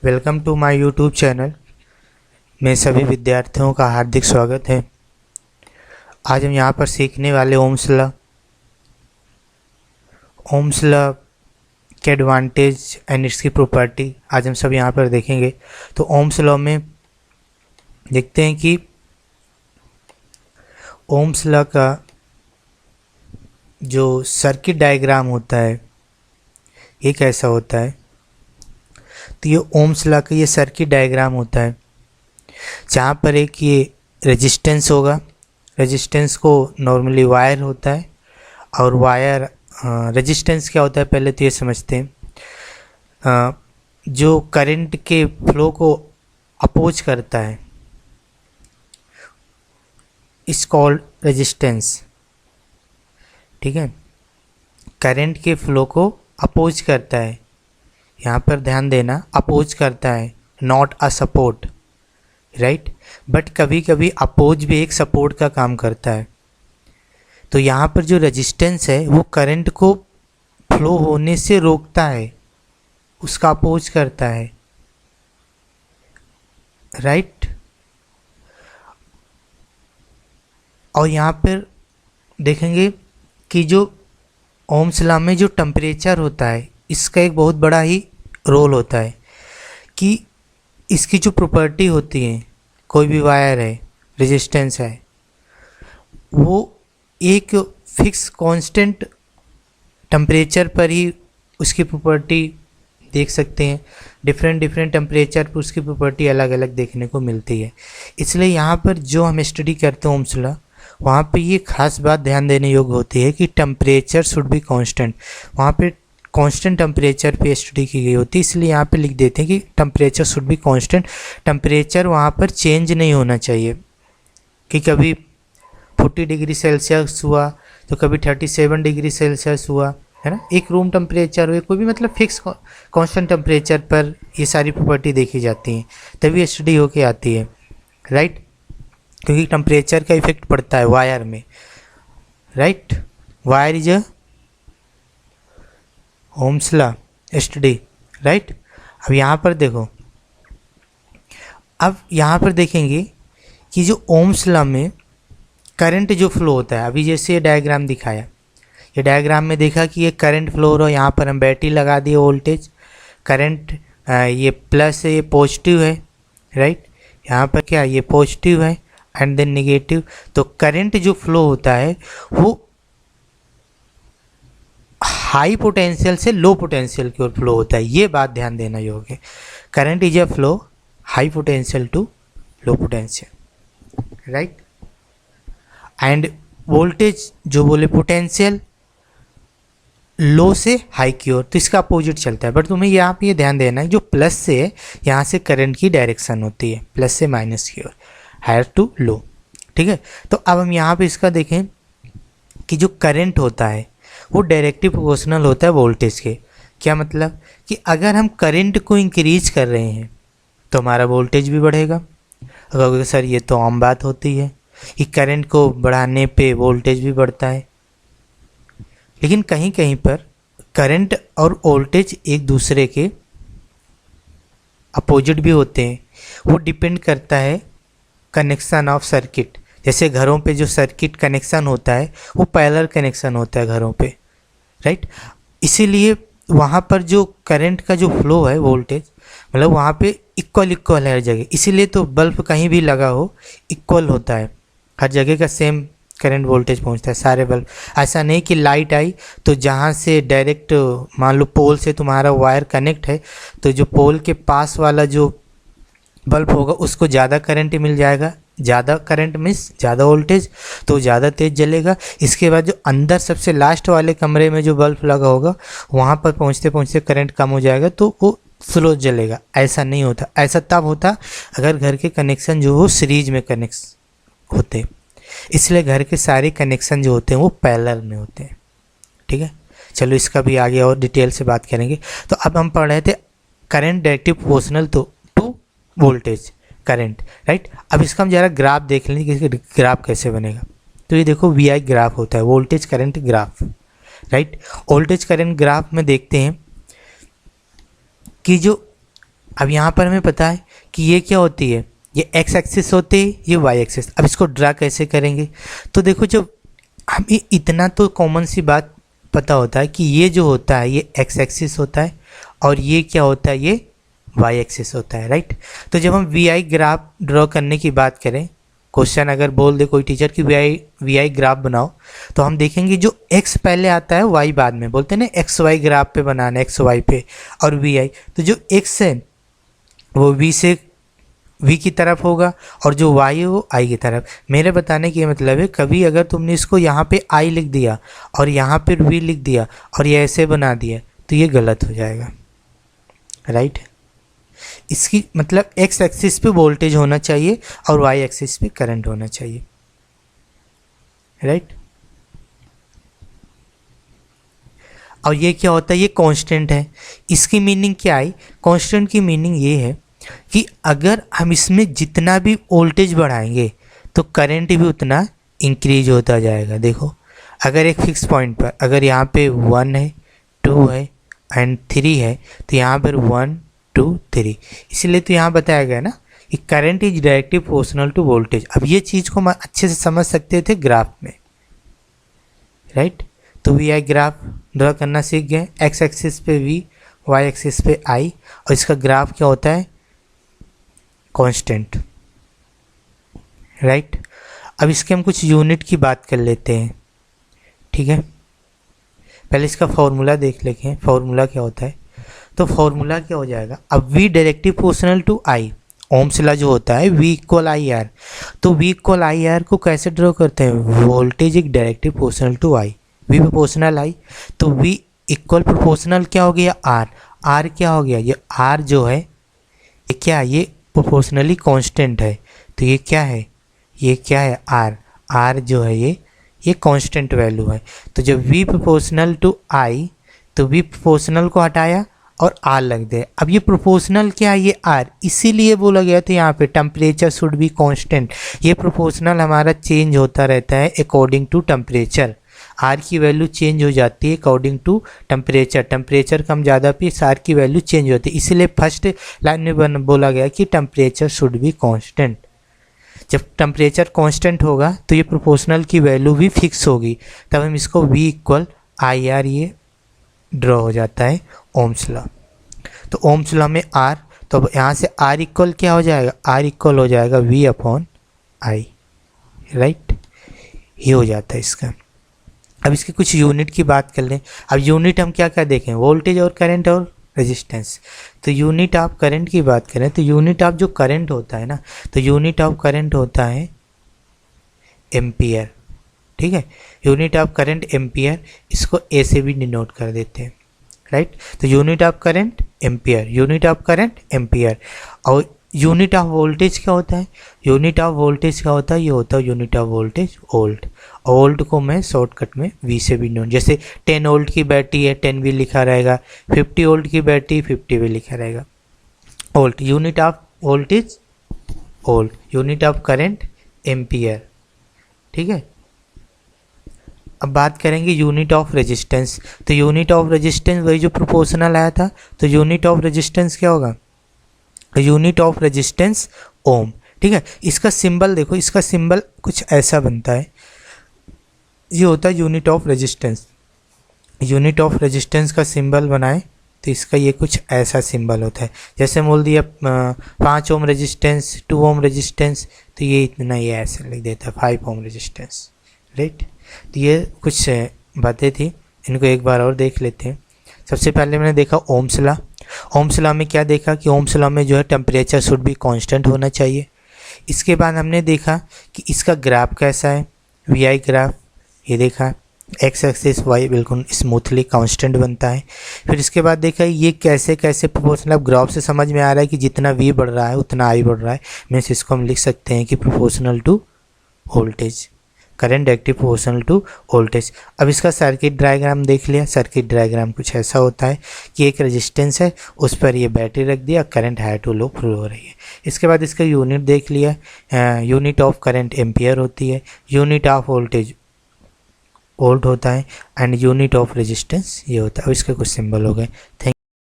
Welcome to my YouTube channel में सभी विद्यार्थियों का हार्दिक स्वागत है। आज हम यहाँ पर सीखने वाले ओम्स लॉ के एडवांटेज एंड इसकी प्रॉपर्टी आज हम सब यहाँ पर देखेंगे। तो ओम्स लॉ में देखते हैं कि ओम्स लॉ का जो सर्किट डायग्राम होता है ये कैसा होता है। तो ये ओम्स लॉ का ये सर्किट डायग्राम होता है जहाँ पर एक ये रेजिस्टेंस होगा। रेजिस्टेंस को नॉर्मली वायर होता है और वायर रेजिस्टेंस क्या होता है पहले तो ये समझते हैं। जो करंट के फ्लो को अपोज करता है इस कॉल्ड रेजिस्टेंस। ठीक है, करंट के फ्लो को अपोज करता है, यहाँ पर ध्यान देना, अपोज करता है, not a support, right. But कभी कभी अपोज भी एक सपोर्ट का काम करता है। तो यहाँ पर जो रेजिस्टेंस है वो करंट को फ्लो होने से रोकता है, उसका अपोज करता है, राइट। और यहाँ पर देखेंगे कि जो ओम्स लॉ में जो टेम्परेचर होता है इसका एक बहुत बड़ा ही रोल होता है कि इसकी जो प्रॉपर्टी होती है, कोई भी वायर है, रेजिस्टेंस है, वो एक फिक्स कांस्टेंट टेम्परेचर पर ही उसकी प्रॉपर्टी देख सकते हैं। डिफरेंट टेम्परेचर पर उसकी प्रॉपर्टी अलग अलग देखने को मिलती है। इसलिए यहाँ पर जो हम स्टडी करते हैं ओम्स लॉ, वहाँ पे ये खास बात ध्यान देने योग्य होती है कि टेम्परेचर शुड बी कांस्टेंट। वहाँ पे कांस्टेंट टेम्परेचर पे स्टडी की गई होती है, इसलिए यहाँ पे लिख देते हैं कि temperature should be constant. Temperature वहाँ पर चेंज नहीं होना चाहिए कि कभी 40 डिग्री सेल्सियस हुआ तो कभी 37 डिग्री सेल्सियस हुआ, है ना। एक रूम टेम्परेचर हुए, कोई भी मतलब फिक्स कांस्टेंट टेम्परेचर पर ये सारी प्रॉपर्टी देखी जाती हैं, तभी स्टडी होके आती है, राइट। क्योंकि टेम्परेचर का इफेक्ट पड़ता है वायर में, right. Wire is a Ohm's law study, right. अब यहाँ पर देखो, अब यहाँ पर देखेंगे कि जो ओम्स लॉ में करंट जो फ्लो होता है, अभी जैसे ये डायग्राम दिखाया, ये डायग्राम में देखा कि ये करंट फ्लो हो रहा है, यहाँ पर हम बैटरी लगा दिए, वोल्टेज करंट ये प्लस है, ये पॉजिटिव है, राइट। यहाँ पर क्या, ये पॉजिटिव है एंड देन निगेटिव। तो करंट जो फ्लो होता है वो हाई पोटेंशियल से लो पोटेंशियल की ओर फ्लो होता है, ये बात ध्यान देना योग्य है। Current is a flow high potential to low potential, right. And voltage जो बोले पोटेंशियल लो से हाई की ओर, तो इसका अपोजिट चलता है। बट तुम्हें यहाँ पे ये ध्यान देना है जो प्लस से है यहाँ से करंट की डायरेक्शन होती है, प्लस से माइनस की ओर, हायर टू लो, ठीक है। तो अब हम यहाँ पे इसका देखें कि जो करंट होता है वो डायरेक्टली प्रोपोर्शनल होता है वोल्टेज के। क्या मतलब कि अगर हम करंट को इंक्रीज कर रहे हैं तो हमारा वोल्टेज भी बढ़ेगा। अगर सर ये तो आम बात होती है कि करंट को बढ़ाने पे वोल्टेज भी बढ़ता है, लेकिन कहीं कहीं पर करंट और वोल्टेज एक दूसरे के अपोजिट भी होते हैं। वो डिपेंड करता है कनेक्शन ऑफ सर्किट। जैसे घरों पे जो सर्किट कनेक्शन होता है वो पैरेलल कनेक्शन होता है घरों पे, राइट। इसीलिए वहाँ पर जो करंट का जो फ्लो है, वोल्टेज मतलब वहाँ पे इक्वल है हर जगह। इसीलिए तो बल्ब कहीं भी लगा हो इक्वल होता है, हर जगह का सेम करंट वोल्टेज पहुँचता है सारे बल्ब। ऐसा नहीं कि लाइट आई तो जहाँ से डायरेक्ट मान लो पोल से तुम्हारा वायर कनेक्ट है तो जो पोल के पास वाला जो बल्ब होगा उसको ज़्यादा करंट मिल जाएगा, ज़्यादा करंट मीन्स ज़्यादा वोल्टेज, तो ज़्यादा तेज़ जलेगा। इसके बाद जो अंदर सबसे लास्ट वाले कमरे में जो बल्ब लगा होगा वहाँ पर पहुँचते पहुँचते करंट कम हो जाएगा तो वो स्लो जलेगा। ऐसा नहीं होता, ऐसा तब होता अगर घर के कनेक्शन जो हो सीरीज में कनेक्ट होते। इसलिए घर के सारे कनेक्शन जो होते हैं वो पैरेलल में होते हैं, ठीक है। चलो इसका भी आगे और डिटेल से बात करेंगे। तो अब हम पढ़ रहे थे current directly proportional to voltage current, right. अब इसका हम ज़रा ग्राफ देख लेंगे कि इसका ग्राफ कैसे बनेगा। तो ये देखो VI ग्राफ होता है, voltage current graph, right. Voltage current graph में देखते हैं कि जो अब यहाँ पर हमें पता है कि ये क्या होती है, ये एक्स एक्सिस होती है, ये वाई एक्सिस। अब इसको ड्रा कैसे करेंगे, तो देखो जब हमें इतना तो कॉमन सी बात पता होता है कि ये जो होता है ये एक्स एक्सिस होता है और ये क्या होता है, ये वाई एक्सिस होता है, राइट। तो जब हम वी आई ग्राफ ड्रॉ करने की बात करें, क्वेश्चन अगर बोल दे कोई टीचर कि वी आई ग्राफ बनाओ, तो हम देखेंगे जो एक्स पहले आता है वाई बाद में, बोलते हैं ना एक्स वाई ग्राफ पे बनाना, एक्स वाई पे और वी आई, तो जो एक्स है वो वी से वी की तरफ होगा और जो वाई है वो आई की तरफ। मेरे बताने की मतलब है कभी अगर तुमने इसको यहाँ पे आई लिख दिया और यहाँ पे वी लिख दिया और ये ऐसे बना दिया तो ये गलत हो जाएगा, राइट। इसकी मतलब एक्स एक्सिस पे वोल्टेज होना चाहिए और वाई एक्सिस पे करंट होना चाहिए, राइट। और ये क्या होता है, ये कांस्टेंट है। इसकी मीनिंग क्या आई, कांस्टेंट की मीनिंग ये है कि अगर हम इसमें जितना भी वोल्टेज बढ़ाएंगे तो करंट भी उतना इंक्रीज होता जाएगा। देखो अगर एक फिक्स पॉइंट पर अगर यहाँ पे 1 है, 2 है एंड 3 है, तो यहाँ पर 1 2 3, इसलिए तो यहाँ बताया गया ना कि current is directly proportional to voltage. अब ये चीज़ को हम अच्छे से समझ सकते थे ग्राफ में, राइट। तो वी आई ग्राफ ड्रा करना सीख गए, एक्स एक्सिस पे वी, वाई एक्सिस पे आई, और इसका ग्राफ क्या होता है, कांस्टेंट, राइट। अब इसके हम कुछ यूनिट की बात कर लेते हैं, ठीक है। पहले इसका फॉर्मूला देख लेते हैं, फॉर्मूला क्या होता है। तो फॉर्मूला क्या हो जाएगा, अब V directly proportional to I, Ohm's law जो होता है V इक्वल आई आर, तो V इक्वल आई आर को कैसे ड्रॉ करते हैं, voltage is directly proportional to I, V proportional I, तो V इक्वल प्रोपोर्शनल क्या हो गया R, R क्या हो गया, ये R जो है ये क्या, ये प्रोपोर्शनली कांस्टेंट है, तो ये क्या है, ये क्या है R, R जो है ये कांस्टेंट वैल्यू है। तो जब V प्रोपोर्शनल टू I, तो V प्रोपोर्शनल को हटाया और R लग दे। अब ये प्रोपोर्शनल क्या है, ये R, इसीलिए बोला गया था यहाँ पे टेम्परेचर शुड बी कांस्टेंट। ये प्रोपोर्शनल हमारा चेंज होता रहता है अकॉर्डिंग टू टेम्परेचर, R की वैल्यू चेंज हो जाती है अकॉर्डिंग टू टेम्परेचर, टेम्परेचर कम ज़्यादा पे R की वैल्यू चेंज होती है, इसीलिए फर्स्ट लाइन में बोला गया कि टेम्परेचर शुड बी कांस्टेंट। जब टेम्परेचर कांस्टेंट होगा तो ये प्रोपोर्शनल की वैल्यू भी फिक्स होगी, तब हम इसको V इक्वल आई आर ये ड्रॉ हो जाता है ओम्स लॉ। तो ओम्स लॉ में R, तो अब यहाँ से R इक्वल क्या हो जाएगा, R इक्वल हो जाएगा V अपॉन आई, राइट, ये हो जाता है इसका। अब इसकी कुछ यूनिट की बात कर लें। अब यूनिट हम क्या क्या देखें, वोल्टेज और करंट और रेजिस्टेंस। तो यूनिट ऑफ करंट की बात करें तो यूनिट ऑफ जो करंट होता है ना, तो यूनिट ऑफ करंट होता है एम्पियर, ठीक है। यूनिट ऑफ करंट एम्पियर, इसको ए से भी डिनोट कर देते हैं, राइट। तो unit of current ampere, unit of current ampere. और यूनिट ऑफ वोल्टेज क्या होता है, यूनिट ऑफ वोल्टेज क्या होता है, ये होता है यूनिट ऑफ वोल्टेज वोल्ट। और वोल्ट को मैं शॉर्टकट में वी से भी नोट, जैसे 10 वोल्ट की बैटरी है 10 भी लिखा रहेगा, 50 वोल्ट की बैटरी 50 भी लिखा रहेगा, volt. Unit of voltage volt, unit of current ampere, ठीक है। अब बात करेंगे यूनिट ऑफ रेजिस्टेंस। तो यूनिट ऑफ रेजिस्टेंस वही जो प्रोपोर्शनल आया था, तो यूनिट ऑफ रेजिस्टेंस क्या होगा, यूनिट ऑफ रेजिस्टेंस ओम, ठीक है। इसका सिंबल देखो, इसका सिंबल कुछ ऐसा बनता है, ये होता है unit of resistance. Unit of resistance का सिंबल बनाए तो इसका ये कुछ ऐसा सिंबल होता है, जैसे बोल दिया 5 ओम रेजिस्टेंस, 2 ओम रेजिस्टेंस, तो ये इतना ये ऐसे लिख देता है 5 ओम रेजिस्टेंस, राइट। तो ये कुछ बातें थी, इनको एक बार और देख लेते हैं। सबसे पहले मैंने देखा ओम्स लॉ। ओम्स लॉ में क्या देखा कि ओम्स लॉ में जो है टेम्परेचर शुड भी कांस्टेंट होना चाहिए। इसके बाद हमने देखा कि इसका ग्राफ कैसा है, वी आई ग्राफ, ये देखा एक्स एक्सिस वाई बिल्कुल स्मूथली कांस्टेंट बनता है। फिर इसके बाद देखा ये कैसे कैसे प्रोपोर्शनल, अब ग्राफ से समझ में आ रहा है कि जितना वी बढ़ रहा है उतना आई बढ़ रहा है, मीन्स इसको हम लिख सकते हैं कि proportional to voltage, current directly proportional to voltage. अब इसका सर्किट डायग्राम देख लिया। सर्किट डायग्राम कुछ ऐसा होता है कि एक रेजिस्टेंस है, उस पर ये बैटरी रख दिया, current high to low flow हो रही है। इसके बाद इसका यूनिट देख लिया, यूनिट ऑफ करंट एम्पियर होती है, यूनिट ऑफ वोल्टेज वोल्ट होता है, एंड यूनिट ऑफ रेजिस्टेंस ये होता है। अब इसके कुछ सिंबल हो गए। थैंक